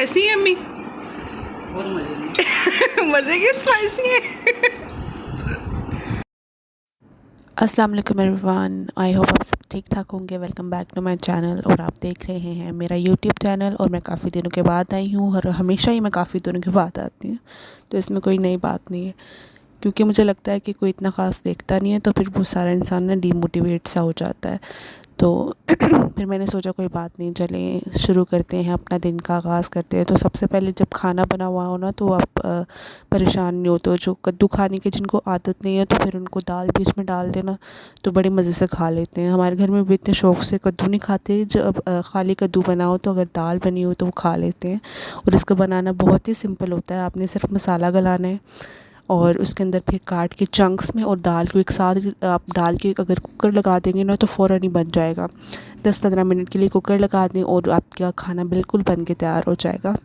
Spicy है अम्मी? बहुत मजे में। मज़े की स्पाइसी है। अस्सलाम वालेकुम एवरीवन, आई होप आप सब ठीक ठाक होंगे। Welcome back to my channel. और आप देख रहे हैं मेरा यूट्यूब चैनल। और मैं काफ़ी दिनों के बाद आई हूँ और हमेशा ही मैं काफ़ी दिनों के बाद आती हूँ, तो इसमें कोई नई बात नहीं है, क्योंकि मुझे लगता है कि कोई इतना ख़ास देखता नहीं है तो फिर बहुत सारा इंसान ना डीमोटिवेट सा हो जाता है। तो फिर मैंने सोचा कोई बात नहीं, चलें शुरू करते हैं, अपना दिन का आगाज़ करते हैं। तो सबसे पहले जब खाना बना हुआ हो ना, तो आप परेशान नहीं हो, तो जो कद्दू खाने की जिनको आदत नहीं है तो फिर उनको दाल बीच में डाल देना तो बड़े मज़े से खा लेते हैं। हमारे घर में भी इतने शौक़ से कद्दू नहीं खाते, जब खाली कद्दू बनाओ तो अगर दाल बनी हो तो वो खा लेते हैं। और इसका बनाना बहुत ही सिंपल होता है, आपने सिर्फ मसाला गलाना है और उसके अंदर फिर काट के चंक्स में और दाल को एक साथ आप डाल के अगर कुकर लगा देंगे ना तो फ़ौरन ही बन जाएगा। 10-15 मिनट के लिए कुकर लगा दें और आपका खाना बिल्कुल बन के तैयार हो जाएगा।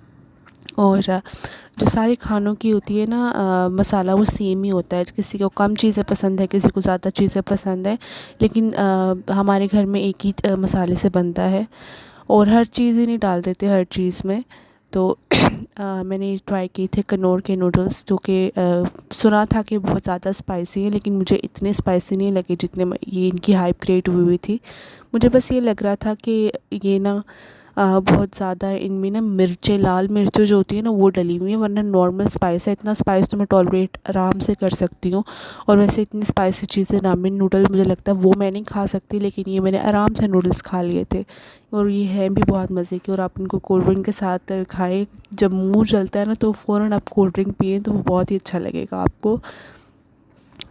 और जो सारे खानों की होती है ना मसाला वो सेम ही होता है, किसी को कम चीज़ें पसंद है, किसी को ज़्यादा चीज़ें पसंद है, लेकिन हमारे घर में एक ही मसाले से बनता है और हर चीज़ ही नहीं डाल देते हर चीज़ में। तो मैंने ट्राई किए थे कनौर के नूडल्स, जो कि सुना था कि बहुत ज़्यादा स्पाइसी हैं, लेकिन मुझे इतने स्पाइसी नहीं लगे जितने ये इनकी हाइप क्रिएट हुई थी। मुझे बस ये लग रहा था कि ये ना बहुत ज़्यादा इनमें ना मिर्चें, लाल मिर्चें जो होती है ना वो डली हुई है, वरना नॉर्मल स्पाइस है। इतना स्पाइस तो मैं टॉलरेट आराम से कर सकती हूँ, और वैसे इतनी स्पाइसी चीज़ें रामेन नूडल मुझे लगता है वो मैं नहीं खा सकती, लेकिन ये मैंने आराम से नूडल्स खा लिए थे और ये है भी बहुत मज़े की। और आप इनको कोल्ड ड्रिंक के साथ खाएं, जब मुँह जलता है ना तो फ़ौरन आप कोल्ड ड्रिंक पिएँ तो वो बहुत ही अच्छा लगेगा आपको।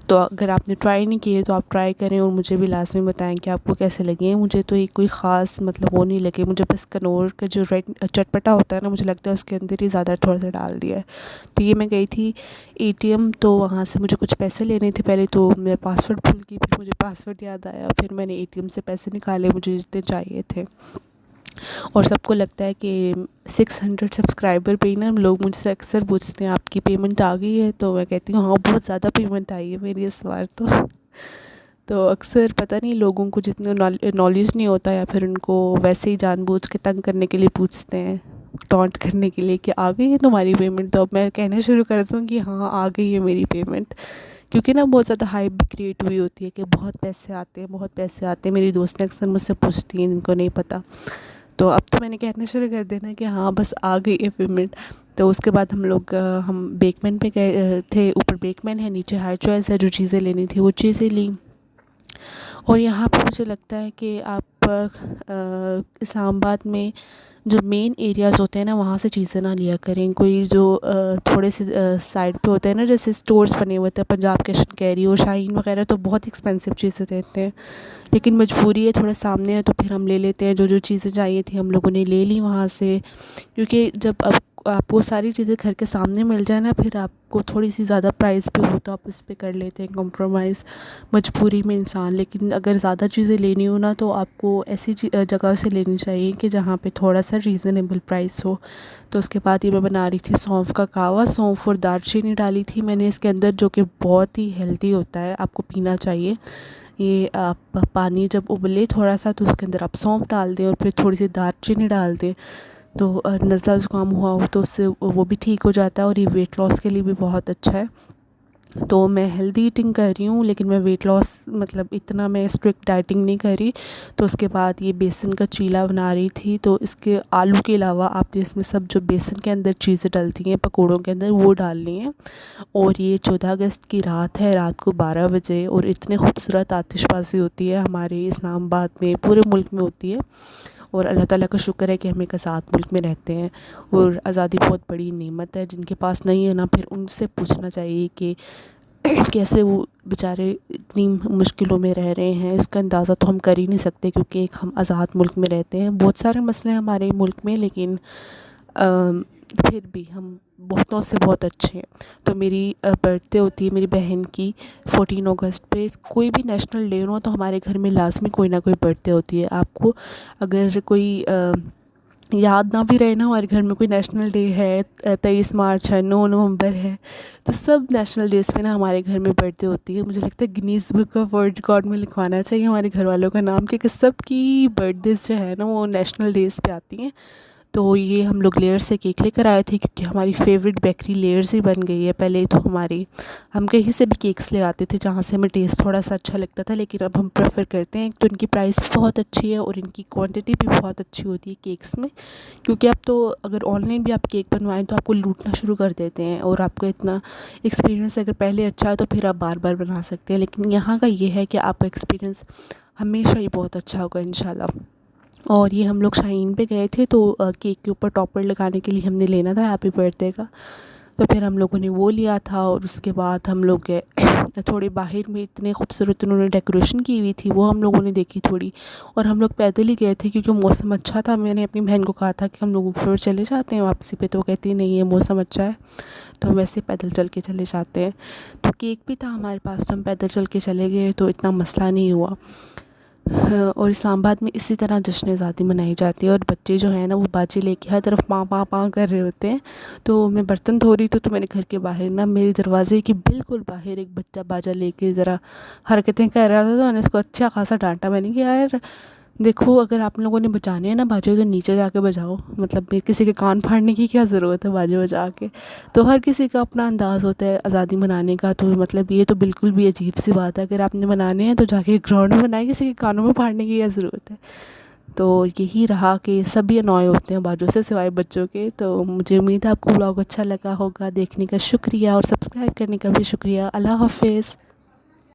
तो अगर आपने ट्राई नहीं किए तो आप ट्राई करें और मुझे भी लास्ट में बताएं कि आपको कैसे लगे। मुझे तो ये कोई ख़ास मतलब वो नहीं लगे, मुझे बस कनौर का जो रेड चटपटा होता है ना, मुझे लगता है उसके अंदर ही ज़्यादा थोड़ा सा डाल दिया है। तो ये मैं गई थी एटीएम, तो वहाँ से मुझे कुछ पैसे लेने थे। पहले तो मैं पासवर्ड भूल गई, फिर मुझे पासवर्ड याद आया, फिर मैंने एटीएम से पैसे निकाले मुझे जितने चाहिए थे। और सबको लगता है कि 600 सब्सक्राइबर पे ही ना लोग मुझसे अक्सर पूछते हैं आपकी पेमेंट आ गई है, तो मैं कहती हूँ हाँ बहुत ज़्यादा पेमेंट आई है मेरी इस बार तो अक्सर पता नहीं लोगों को जितना नॉलेज नहीं होता, या फिर उनको वैसे ही जानबूझ के तंग करने के लिए पूछते हैं, टॉन्ट करने के लिए कि आ गई है तुम्हारी पेमेंट। तो अब मैं कहना शुरू कर दूँ कि हाँ आ गई है मेरी पेमेंट, क्योंकि ना बहुत ज़्यादा हाइप भी क्रिएट हुई होती है कि बहुत पैसे आते हैं, बहुत पैसे आते हैं। मेरी दोस्तें अक्सर मुझसे पूछती हैं, जिनको नहीं पता। तो अब तो मैंने कहना शुरू कर देना कि हाँ बस आ गई है पेमेंट। तो उसके बाद हम बेकमैन पे गए थे। ऊपर बेकमैन है, नीचे हाई चॉइस है। जो चीज़ें लेनी थी वो चीज़ें ली। और यहाँ पर मुझे लगता है कि आप इस्लामाबाद में जो मेन एरियाज़ होते हैं ना वहाँ से चीज़ें ना लिया करें। कोई जो थोड़े से साइड पे होते हैं ना, जैसे स्टोर्स बने हुए थे, पंजाब कैश एंड कैरी और शाहीन वगैरह, तो बहुत एक्सपेंसिव चीज़ें देते हैं, लेकिन मजबूरी है, थोड़ा सामने है तो फिर हम ले लेते हैं। जो जो चीज़ें चाहिए थी हम लोगों ने ले ली वहाँ से, क्योंकि जब अब आपको सारी चीज़ें घर के सामने मिल जाए ना, फिर आपको थोड़ी सी ज़्यादा प्राइस भी हो तो आप उस पे कर लेते हैं कॉम्प्रोमाइज़, मजबूरी में इंसान। लेकिन अगर ज़्यादा चीज़ें लेनी हो ना तो आपको ऐसी जगह से लेनी चाहिए कि जहाँ पे थोड़ा सा रीज़नेबल प्राइस हो। तो उसके बाद ये मैं बना रही थी सौंफ का कहवा। सौंफ और दालचीनी डाली थी मैंने इसके अंदर, जो कि बहुत ही हेल्दी होता है, आपको पीना चाहिए। ये आप पानी जब उबले थोड़ा सा तो उसके अंदर आप सौंफ डाल दें और फिर थोड़ी सी दालचीनी डाल दें, तो नज़ला ज़ुकाम हुआ हो तो उससे वो भी ठीक हो जाता है, और ये वेट लॉस के लिए भी बहुत अच्छा है। तो मैं हेल्दी ईटिंग कर रही हूँ, लेकिन मैं वेट लॉस मतलब इतना मैं स्ट्रिक्ट डाइटिंग नहीं कर रही। तो उसके बाद ये बेसन का चीला बना रही थी, तो इसके आलू के अलावा आपने इसमें सब जो बेसन के अंदर चीज़ें डलती हैं पकौड़ों के अंदर वो डालनी है। और ये 14 अगस्त की रात है, रात को 12 बजे, और इतने खूबसूरत आतिशबाज़ी होती है हमारे इस्लामाबाद में, पूरे मुल्क में होती है। और अल्लाह ताला का शुक्र है कि हम एक आज़ाद मुल्क में रहते हैं, और आज़ादी बहुत बड़ी नेमत है। जिनके पास नहीं है ना, फिर उनसे पूछना चाहिए कि कैसे वो बेचारे इतनी मुश्किलों में रह रहे हैं। इसका अंदाज़ा तो हम कर ही नहीं सकते, क्योंकि एक हम आज़ाद मुल्क में रहते हैं। बहुत सारे मसले हैं हमारे मुल्क में, लेकिन फिर भी हम बहुतों से बहुत अच्छे हैं। तो मेरी बर्थडे होती है मेरी बहन की 14 अगस्त पे। कोई भी नेशनल डे हो तो हमारे घर में लाजमी कोई ना कोई बर्थडे होती है। आपको अगर कोई याद ना भी रहे ना, हमारे घर में कोई नेशनल डे है, 23 मार्च है, 9 नवंबर है, तो सब नेशनल डेज़ पे ना हमारे घर में बर्थडे होती है। मुझे लगता है Guinness book of world record में लिखवाना चाहिए हमारे घर वालों का नाम, क्योंकि सब की बर्थडेज़ जो है ना वो नेशनल डेज़ पे आती हैं। तो ये हम लोग लेयर से केक लेकर आए थे क्योंकि हमारी फेवरेट बेकरी लेयर्स ही बन गई है। पहले तो हम कहीं से भी केक्स ले आते थे जहाँ से हमें टेस्ट थोड़ा सा अच्छा लगता था, लेकिन अब हम प्रेफर करते हैं। तो इनकी प्राइस भी बहुत अच्छी है और इनकी क्वांटिटी भी बहुत अच्छी होती है केक्स में, क्योंकि अब तो अगर ऑनलाइन भी आप केक बनवाएं तो आपको लूटना शुरू कर देते हैं, और आपका इतना एक्सपीरियंस अगर पहले अच्छा है तो फिर आप बार बार बना सकते हैं। लेकिन यहाँ का ये है कि आपका एक्सपीरियंस हमेशा ही बहुत अच्छा होगा इंशाल्लाह। और ये हम लोग शाहीन पे गए थे, तो केक के ऊपर टॉपर लगाने के लिए हमने लेना था हैप्पी बर्थडे का, तो फिर हम लोगों ने वो लिया था। और उसके बाद हम लोग गए थोड़ी बाहर में, इतने खूबसूरत उन्होंने डेकोरेशन की हुई थी, वो हम लोगों ने देखी थोड़ी। और हम लोग पैदल ही गए थे क्योंकि मौसम अच्छा था। मैंने अपनी बहन को कहा था कि हम लोग ऊपर चले जाते हैं वापसी पे, तो वो कहती नहीं है मौसम अच्छा है तो हम वैसे पैदल चल के चले जाते हैं। तो केक भी था हमारे पास तो हम पैदल चल के चले गए, तो इतना मसला नहीं हुआ। हाँ, और इस्लामाबाद में इसी तरह जश्न ज़ादी मनाई जाती है, और बच्चे जो हैं ना वो बाजे लेके हर तरफ पाँ पाँ पाँ कर रहे होते हैं। तो मैं बर्तन धो रही थी तो मेरे घर के बाहर ना, मेरे दरवाजे के बिल्कुल बाहर एक बच्चा बाजा लेके ज़रा हरकतें कर रहा था, तो मैंने उसको अच्छा खासा डांटा। मैंने कि यार देखो, अगर आप लोगों ने बजाने हैं ना बाजे तो नीचे जाके बजाओ, मतलब किसी के कान फाड़ने की क्या ज़रूरत है बाजे बजा के। तो हर किसी का अपना अंदाज़ होता है आज़ादी मनाने का, तो मतलब ये तो बिल्कुल भी अजीब सी बात है। अगर आपने मनाने हैं तो जाके ग्राउंड में बनाए, किसी के कानों में फाड़ने की क्या ज़रूरत है। तो यही रहा कि सभी अनॉय होते हैं बाजों से सिवाय बच्चों के। तो मुझे उम्मीद है आपको ब्लॉग अच्छा लगा होगा। देखने का शुक्रिया और सब्सक्राइब करने का भी शुक्रिया। अल्लाह हाफ़िज़।